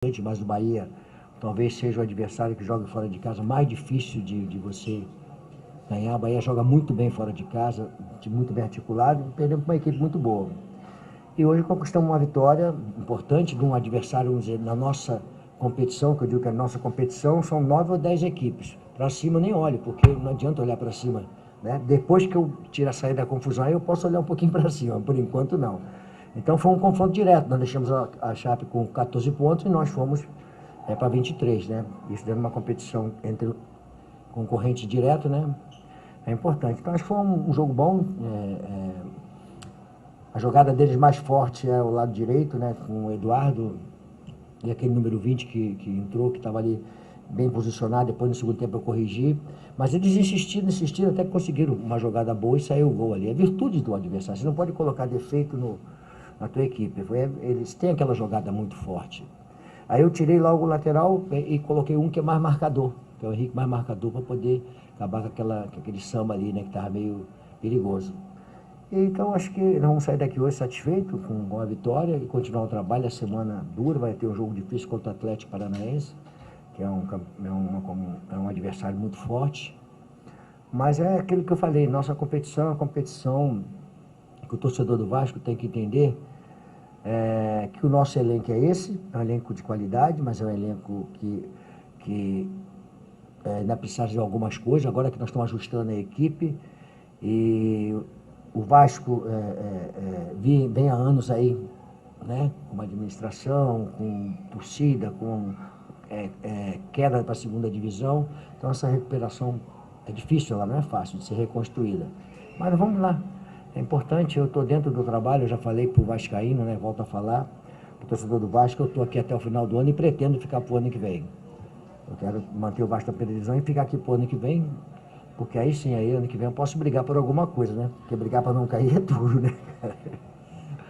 Mas o Bahia talvez seja o adversário que joga fora de casa mais difícil de você ganhar. O Bahia joga muito bem fora de casa, muito bem articulado, perdemos para uma equipe muito boa. E hoje conquistamos uma vitória importante de um adversário, vamos dizer, na nossa competição, que eu digo que a nossa competição são 9 ou 10 equipes. Para cima eu nem olho, porque não adianta olhar para cima, né? Depois que eu tiro a saída da confusão, aí eu posso olhar um pouquinho para cima, por enquanto não. Então foi um confronto direto, nós deixamos a Chape com 14 pontos e nós fomos para 23, né? Isso dando uma competição entre concorrentes direto, né? É importante. Então acho que foi um jogo bom. A jogada deles mais forte é o lado direito, né? Com o Eduardo e aquele número 20 que entrou, que estava ali bem posicionado. Depois no segundo tempo eu corrigi. Mas eles insistiram até que conseguiram uma jogada boa e saiu o gol ali. É virtude do adversário. Você não pode colocar defeito na tua equipe. Eles têm aquela jogada muito forte. Aí eu tirei logo o lateral e coloquei um que é mais marcador, que é o Henrique mais marcador, para poder acabar com aquele samba ali, né, que estava meio perigoso. Então acho que nós vamos sair daqui hoje satisfeito com a vitória e continuar o trabalho. A semana dura, vai ter um jogo difícil contra o Atlético Paranaense, que é um adversário muito forte. Mas é aquilo que eu falei, nossa competição é uma competição que o torcedor do Vasco tem que entender que o nosso elenco é esse, é um elenco de qualidade, mas é um elenco que ainda precisa de algumas coisas, agora que nós estamos ajustando a equipe, e o Vasco vem há anos aí, né, com uma administração, com torcida, com queda para a segunda divisão, então essa recuperação é difícil, ela não é fácil de ser reconstruída. Mas vamos lá. É importante, eu estou dentro do trabalho, eu já falei para o Vascaíno, né, volto a falar, para o torcedor do Vasco, eu estou aqui até o final do ano e pretendo ficar para o ano que vem. Eu quero manter o Vasco na primeira divisão e ficar aqui para o ano que vem, porque aí sim, aí ano que vem eu posso brigar por alguma coisa, né? Porque brigar para não cair é duro, né?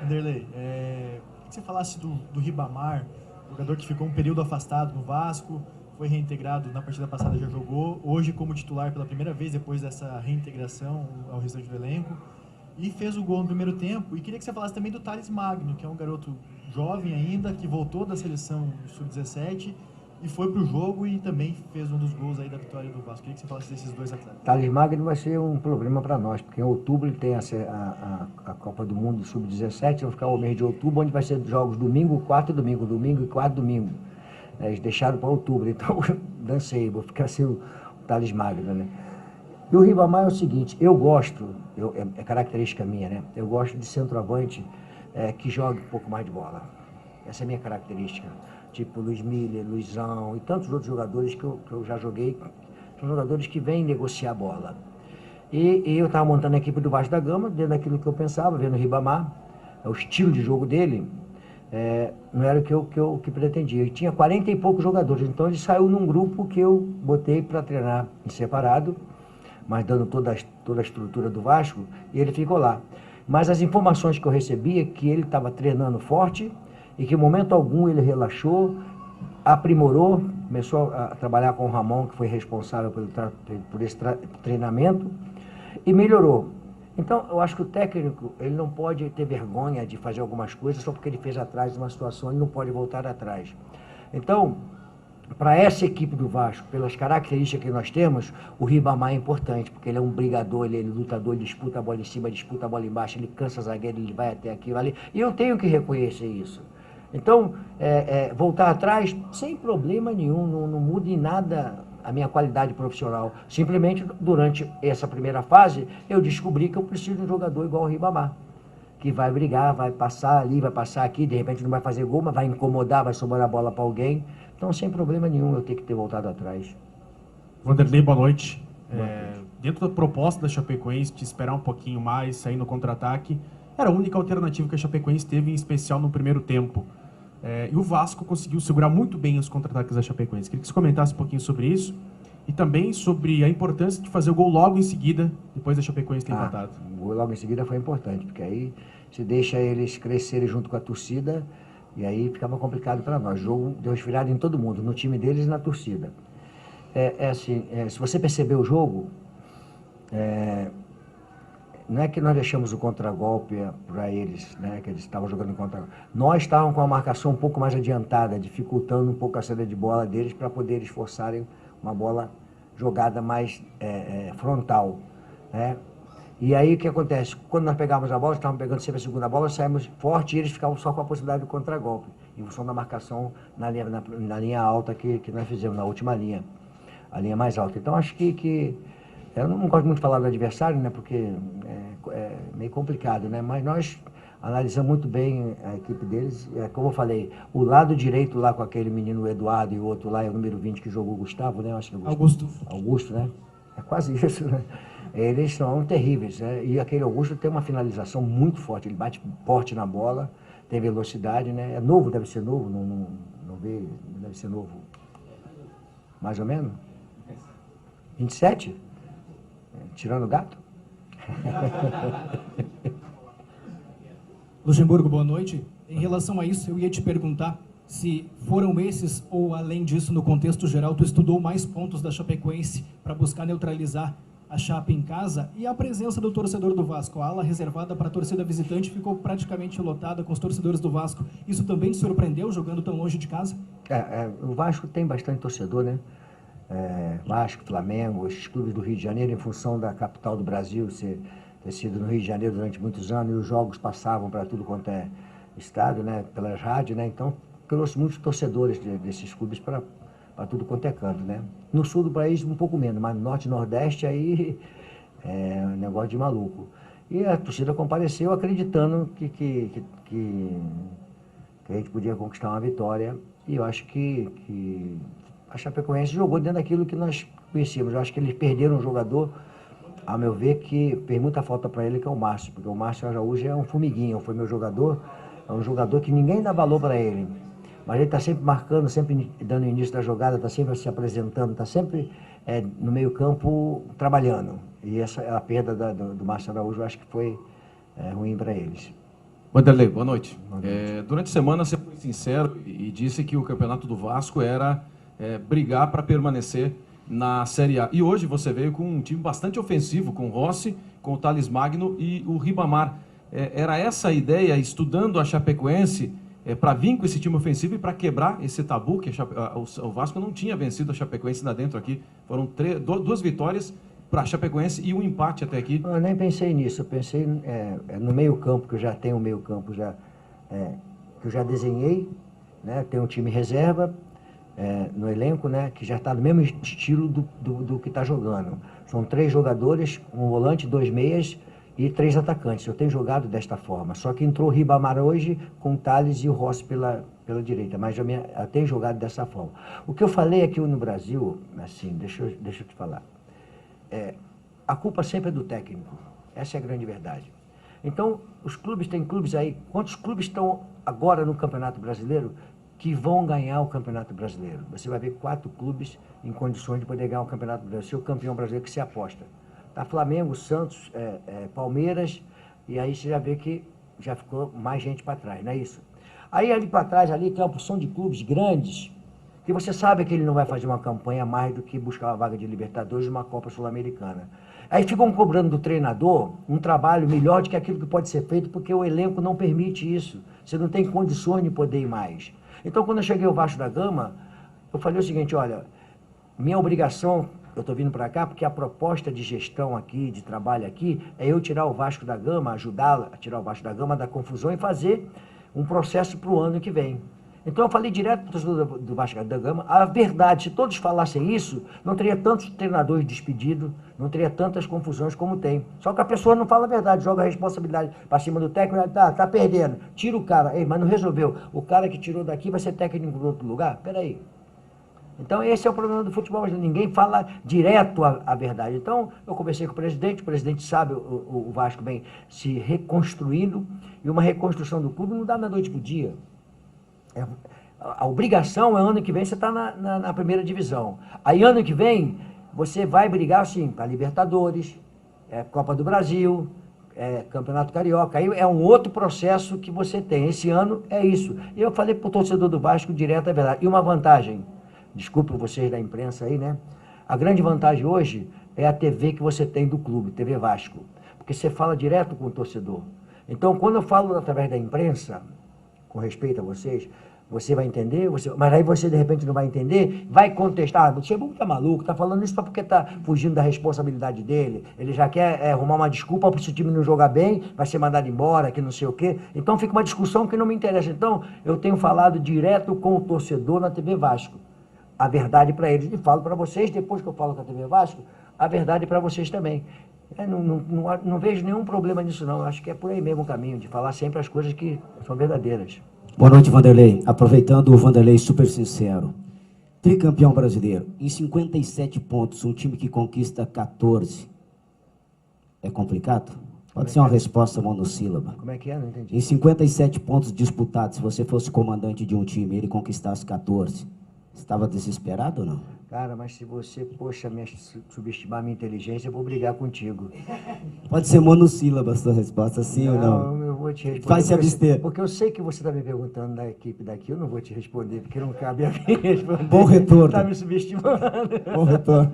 Vanderlei, queria que você falasse do Ribamar, jogador que ficou um período afastado no Vasco, foi reintegrado na partida passada, já jogou, hoje como titular pela primeira vez depois dessa reintegração ao restante do elenco, e fez o gol no primeiro tempo. E queria que você falasse também do Thales Magno, que é um garoto jovem ainda, que voltou da seleção sub-17 e foi pro jogo e também fez um dos gols aí da vitória do Vasco. Queria que você falasse desses dois atletas. Thales Magno vai ser um problema para nós, porque em outubro ele tem a Copa do Mundo Sub-17, vai ficar o mês de outubro, onde vai ser jogos domingo, quarto e domingo, domingo e quarto domingo. Eles deixaram para outubro, então dancei, vou ficar sem o Thales Magno, né? E o Ribamar é o seguinte, eu gosto, é característica minha, né? Eu gosto de centroavante que jogue um pouco mais de bola. Essa é a minha característica. Tipo Luiz Miller, Luizão e tantos outros jogadores que eu já joguei. São jogadores que vêm negociar a bola. E eu estava montando a equipe do Vasco da Gama, dentro daquilo que eu pensava, vendo o Ribamar, o estilo de jogo dele, não era o que pretendia. Ele tinha 40 e poucos jogadores, então ele saiu num grupo que eu botei para treinar em separado, mas dando toda a estrutura do Vasco, e ele ficou lá. Mas as informações que eu recebia, que ele estava treinando forte, e que em momento algum ele relaxou, aprimorou, começou a trabalhar com o Ramon, que foi responsável por esse treinamento, e melhorou. Então, eu acho que o técnico, ele não pode ter vergonha de fazer algumas coisas só porque ele fez atrás de uma situação, ele não pode voltar atrás. Então, para essa equipe do Vasco, pelas características que nós temos, o Ribamar é importante, porque ele é um brigador, ele é lutador, ele disputa a bola em cima, disputa a bola embaixo, ele cansa zagueiro, ele vai até aquilo ali, e eu tenho que reconhecer isso. Então, voltar atrás, sem problema nenhum, não muda em nada a minha qualidade profissional. Simplesmente, durante essa primeira fase, eu descobri que eu preciso de um jogador igual o Ribamar, que vai brigar, vai passar ali, vai passar aqui, de repente não vai fazer gol, mas vai incomodar, vai sobrar a bola para alguém. Então, sem problema nenhum, eu tenho que ter voltado atrás. Vanderlei, boa noite. Boa noite. Dentro da proposta da Chapecoense, de esperar um pouquinho mais, sair no contra-ataque, era a única alternativa que a Chapecoense teve, em especial no primeiro tempo. E o Vasco conseguiu segurar muito bem os contra-ataques da Chapecoense. Queria que você comentasse um pouquinho sobre isso e também sobre a importância de fazer o gol logo em seguida, depois da Chapecoense ter empatado. O gol logo em seguida foi importante, porque aí se deixa eles crescerem junto com a torcida e aí ficava complicado para nós. O jogo deu esfriado em todo mundo, no time deles e na torcida. Se você perceber o jogo, não é que nós deixamos o contragolpe para eles, né, que eles estavam jogando em contragolpe. Nós estávamos com a marcação um pouco mais adiantada, dificultando um pouco a saída de bola deles para poder eles forçarem uma bola jogada mais frontal, né? E aí o que acontece? Quando nós pegávamos a bola, estávamos pegando sempre a segunda bola, saímos forte e eles ficavam só com a possibilidade do contragolpe, em função da marcação na linha alta que nós fizemos, na última linha, a linha mais alta. Então acho que eu não gosto muito de falar do adversário, né, porque é meio complicado, né, mas nós analisamos muito bem a equipe deles. Como eu falei, o lado direito lá com aquele menino Eduardo e o outro lá é o número 20 que jogou o Gustavo, né, acho que é Augusto, né, é quase isso, né. Eles são terríveis, né? E aquele Augusto tem uma finalização muito forte, ele bate forte na bola, tem velocidade, né? É novo, deve ser novo, não deve ser novo. Mais ou menos? 27? Tirando o gato? Luxemburgo, boa noite. Em relação a isso, eu ia te perguntar se foram esses ou, além disso, no contexto geral, tu estudou mais pontos da Chapecoense para buscar neutralizar a Chape em casa, e a presença do torcedor do Vasco, a ala reservada para a torcida visitante ficou praticamente lotada com os torcedores do Vasco. Isso também te surpreendeu, jogando tão longe de casa? O Vasco tem bastante torcedor, né? Vasco, Flamengo, esses clubes do Rio de Janeiro, em função da capital do Brasil ter sido no Rio de Janeiro durante muitos anos, e os jogos passavam para tudo quanto é estado, né? Pelas rádios, né? Então, trouxe muitos torcedores desses clubes para tudo quanto é canto, né? No sul do país um pouco menos, mas no norte e nordeste aí é um negócio de maluco. E a torcida compareceu acreditando que a gente podia conquistar uma vitória, e eu acho que a Chapecoense jogou dentro daquilo que nós conhecíamos. Eu acho que eles perderam um jogador, a meu ver, que fez muita falta para ele, que é o Márcio, porque o Márcio Araújo é um formiguinho, foi meu jogador, é um jogador que ninguém dá valor para ele. Mas ele está sempre marcando, sempre dando início da jogada, está sempre se apresentando, está sempre no meio campo trabalhando. E essa a perda do Márcio Araújo, eu acho que foi ruim para eles. Vanderlei, boa noite. Durante a semana você foi sincero e disse que o campeonato do Vasco era brigar para permanecer na Série A. E hoje você veio com um time bastante ofensivo, com o Rossi, com o Thales Magno e o Ribamar. Era essa a ideia, estudando a Chapecoense, para vir com esse time ofensivo e para quebrar esse tabu, que o Vasco não tinha vencido a Chapecoense lá dentro aqui. Foram 2 vitórias para a Chapecoense e um empate até aqui. Eu nem pensei nisso, eu pensei no meio campo, que eu já tenho um meio campo que eu já desenhei, né? Tem um time reserva no elenco, né? Que já está no mesmo estilo do que está jogando. São 3 jogadores, um volante, 2 meias e 3 atacantes. Eu tenho jogado desta forma, só que entrou o Ribamar hoje com o Thales e o Rossi pela direita, mas eu tenho jogado dessa forma. O que eu falei aqui no Brasil, assim, deixa eu te falar, a culpa sempre é do técnico, essa é a grande verdade. Então, tem clubes aí, quantos clubes estão agora no Campeonato Brasileiro que vão ganhar o Campeonato Brasileiro? Você vai ver 4 clubes em condições de poder ganhar o Campeonato Brasileiro, ser o campeão brasileiro que se aposta. Tá Flamengo, Santos, Palmeiras, e aí você já vê que já ficou mais gente para trás, não é isso? Aí ali para trás, ali tem uma porção de clubes grandes, que você sabe que ele não vai fazer uma campanha mais do que buscar uma vaga de Libertadores e uma Copa Sul-Americana. Aí ficam cobrando do treinador um trabalho melhor do que aquilo que pode ser feito, porque o elenco não permite isso. Você não tem condições de poder ir mais. Então, quando eu cheguei ao Vasco da Gama, eu falei o seguinte, olha, minha obrigação, eu estou vindo para cá porque a proposta de gestão aqui, de trabalho aqui, é eu tirar o Vasco da Gama, ajudá-la a tirar o Vasco da Gama da confusão e fazer um processo para o ano que vem. Então eu falei direto para o torcedor do Vasco da Gama, a verdade, se todos falassem isso, não teria tantos treinadores despedidos, não teria tantas confusões como tem. Só que a pessoa não fala a verdade, joga a responsabilidade para cima do técnico, tá perdendo, tira o cara, mas não resolveu. O cara que tirou daqui vai ser técnico em outro lugar? Peraí. Então esse é o problema do futebol, mas ninguém fala direto a verdade. Então eu conversei com o presidente sabe o Vasco bem se reconstruindo, e uma reconstrução do clube não dá da noite para o dia. A obrigação é ano que vem você está na primeira divisão. Aí ano que vem você vai brigar assim, para Libertadores, Copa do Brasil, Campeonato Carioca. Aí é um outro processo que você tem. Esse ano é isso. E eu falei para o torcedor do Vasco direto a verdade. E uma vantagem, desculpe vocês da imprensa aí, né? A grande vantagem hoje é a TV que você tem do clube, TV Vasco. Porque porque você fala direto com o torcedor. Então, quando eu falo através da imprensa, com respeito a vocês, você vai entender, mas aí você de repente não vai entender, vai contestar. O Luxemburgo tá maluco, tá falando isso só porque tá fugindo da responsabilidade dele. Ele já quer arrumar uma desculpa para se o time não jogar bem, vai ser mandado embora, que não sei o quê. Então fica uma discussão que não me interessa. Então, eu tenho falado direto com o torcedor na TV Vasco. A verdade para eles. E falo para vocês, depois que eu falo com a TV Vasco, a verdade para vocês também. Não vejo nenhum problema nisso, não. Acho que é por aí mesmo o caminho, de falar sempre as coisas que são verdadeiras. Boa noite, Vanderlei. Aproveitando o Vanderlei super sincero. Tricampeão brasileiro. Em 57 pontos, um time que conquista 14. É complicado? Pode ser uma resposta monossílaba. Como é que é? Não entendi. Em 57 pontos disputados, se você fosse comandante de um time e ele conquistasse 14, estava desesperado ou não? Cara, mas se você, subestimar a minha inteligência, eu vou brigar contigo. Pode ser monossílaba a sua resposta, sim ou não? Eu vou te responder. Faz se abster. Porque eu sei que você está me perguntando da equipe daqui, eu não vou te responder, porque não cabe a mim responder. Bom retorno. Está me subestimando. Bom retorno.